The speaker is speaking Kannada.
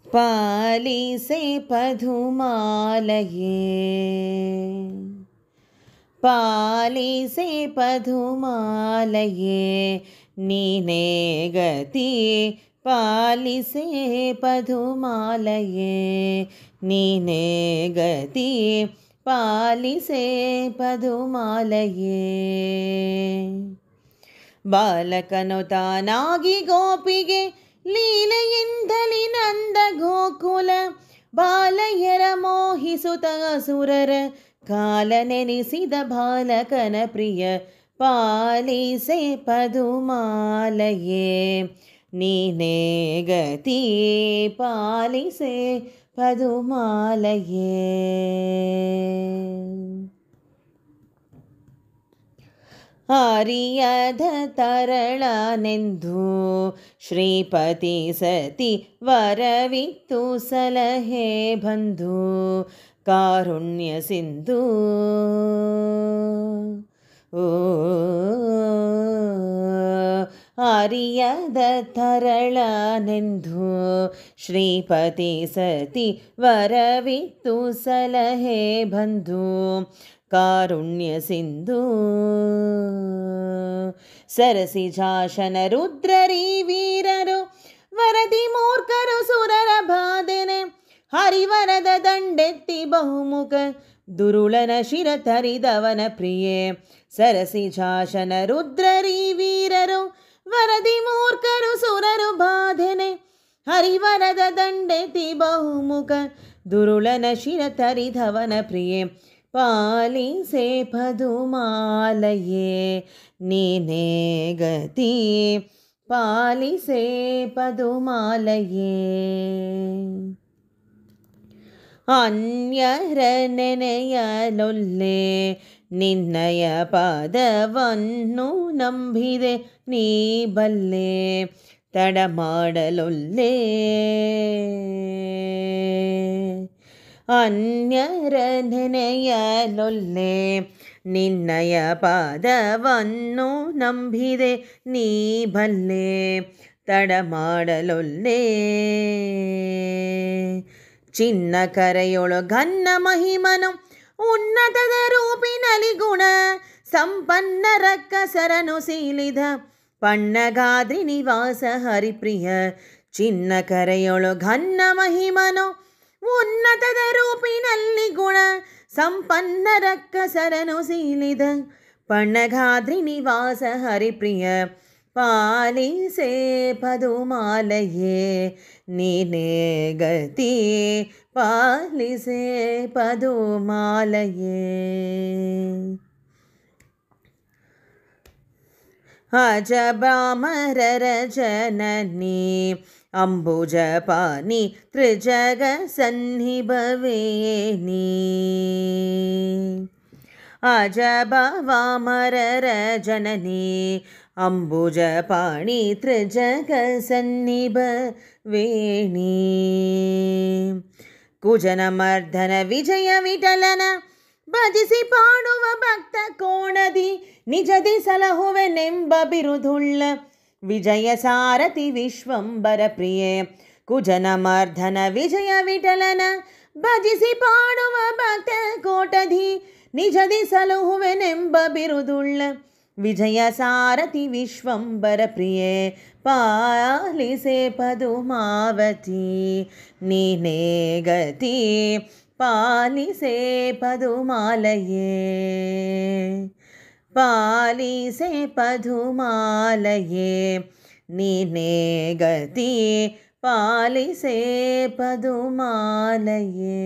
ಪಾಲಿಸೆ ಪದುಮಾಲಯೇ ಪಾಲಿಸೆ ಪದುಮಾಲಯೇ ನೀನೇ ಗತಿ ಪಾಲಿಸೆ ಪದುಮಾಲಯೇ ನೀನೇ ಗತಿ ಪಾಲಿಸೆ ಪದುಮಾಲಯೇ ಬಾಲಕನು ತಾನಾಗಿ ಗೋಪಿಗೆ ಲೀಲೆಯಿಂದಲಿ ನಂದ ಗೋಕುಲ ಬಾಲಯರ ಮೋಹಿಸುತ್ತ ಅಸುರರ ಕಾಲ ನೆನೆಸಿದ ಬಾಲಕನ ಪ್ರಿಯ ಪಾಲಿಸೆ ಪದುಮಾಲಯೇ ನೀನೇ ಗತಿ ಪಾಲಿಸೆ ಪದುಮಾಲಯೇ ಆರ್ಯದ ತರಳನೆಂದು ಶ್ರೀಪತಿ ಸತಿ ವರವಿತ್ತು ಸಲಹೆ ಬಂಧು ಕಾರುಣ್ಯ ಸಿಂಧು ಆರ್ಯದ ತರಳನೆಂದು ಶ್ರೀಪತಿ ಸತಿ ವರವಿತ್ತು ಸಲಹೆ ಬಂಧು ಕಾರುಣ್ಯ ಸಿಂಧು ಸರಸಿ ಜಾಶನ ರುದ್ರರಿ ವೀರರು ವರದಿ ಮೂರ್ಖರು ಸುರರ ಬಾಧೆನೆ ಹರಿವರದ ದಂಡೆತ್ತಿ ಬಹುಮುಖ ದುರುಳನ ಶಿರ ತರಿದವನ ಪ್ರಿಯೆ ಸರಸಿ ಜಾಶನ ರುದ್ರರಿ ವೀರರು ವರದಿ ಮೂರ್ಖರು ಸುರರು ಬಾಧೆನೆ ಹರಿವರದ ದಂಡೆತ್ತಿ ಬಹುಮುಖ ದುರುಳನ ಶಿರ ತರಿದವನ ಪ್ರಿಯೆ ಪಾಲಿಸೆ ಪದುಮಾಲಯೇ ನೀನೇ ಗತಿ ಪಾಲಿಸೆ ಪದುಮಾಲಯೇ ಅನ್ಯರ ನೆನೆಯಲೊಲ್ಲೆ ನಿನ್ನಯ ಪಾದವನ್ನು ನಂಬಿದೆ ನೀ ಬಲ್ಲೆ ತಡ ಮಾಡಲೊಲ್ಲೆ ಅನ್ಯರ ನೆನೆಯಲೊಲ್ಲೆ ನಿನ್ನಯ ಪಾದವನ್ನು ನಂಬಿದೆ ನೀ ಬಲ್ಲೆ ತಡ ಮಾಡಲೊಲ್ಲೆ ಚಿನ್ನ ಕರೆಯೊಳು ಘನ್ನ ಮಹಿಮನು ಉನ್ನತದ ರೂಪಿನಲಿ ಗುಣ ಸಂಪನ್ನ ರಕ್ಕಸರನು ಸೀಲಿದ ಪಣ್ಣಗಾದ್ರಿ ನಿವಾಸ ಹರಿಪ್ರಿಯ ಚಿನ್ನ ಕರೆಯೊಳು ಘನ್ನ ಮಹಿಮನು ಉನ್ನತದ ರೂಪಿನಲ್ಲಿ ಗುಣ ಸಂಪನ್ನ ರಕ್ಕಸರನು ಸೀಲಿದ ಪಣ್ಣಗಾದ್ರಿ ನಿವಾಸ ಹರಿಪ್ರಿಯ ಪಾಲಿಸೆ ಪದುಮಾಲಯೇ ನೀನೇ ಗತಿ ಪಾಲಿಸೆ ಪದುಮಾಲಯೇ ಅಜಬಾಮರರ ಜನನಿ ಅಂಬುಜಪಾನಿ ತ್ರಿಜಗ ಸನ್ನಿಭವೇನಿ ಅಜಬಾಮರರ ಜನನಿ ಅಂಬುಜಪಾಣಿ ತ್ರಿಜಗ ಸನ್ನಿಭವೇಣಿ ಕುಜನ ಮರ್ದನ ವಿಜಯ ವಿಠಲನ ಭಜಿಸಿ ಪಾಡುವ ಭಕ್ತ ಕೋಣದಿ ನಿಜದಿ ಸಲಹುವೆನೆಂಬ ಬಿರುದುಳ್ಳ ವಿಜಯ ಸಾರಥಿ ವಿಶ್ವಂಬರ ಪ್ರಿಯೆ ಕುಜನ ಮರ್ದನ ವಿಜಯ ವಿಠಲನ ಭಜಿಸಿ ಪಾಡುವ ಭಕ್ತ ಕೋಟದಿ ನಿಜದಿ ಸಲಹುವೆನೆಂಬ ಬಿರುದುಳ್ಳ ವಿಜಯ ಸಾರಥಿ ವಿಶ್ವಂಬರ ಪ್ರಿಯೆ ಪಾಲಿಸೆ ಪದುಮಾವತಿ ನೀನೇ ಗತಿ ಪಾಲಿಸೆ ಪದುಮಾಲಯೇ ಪಾಲಿಸೆ ಪದುಮಾಲಯೇ ನೀನೇ ಗತಿ ಪಾಲಿಸೆ ಪದುಮಾಲಯೇ.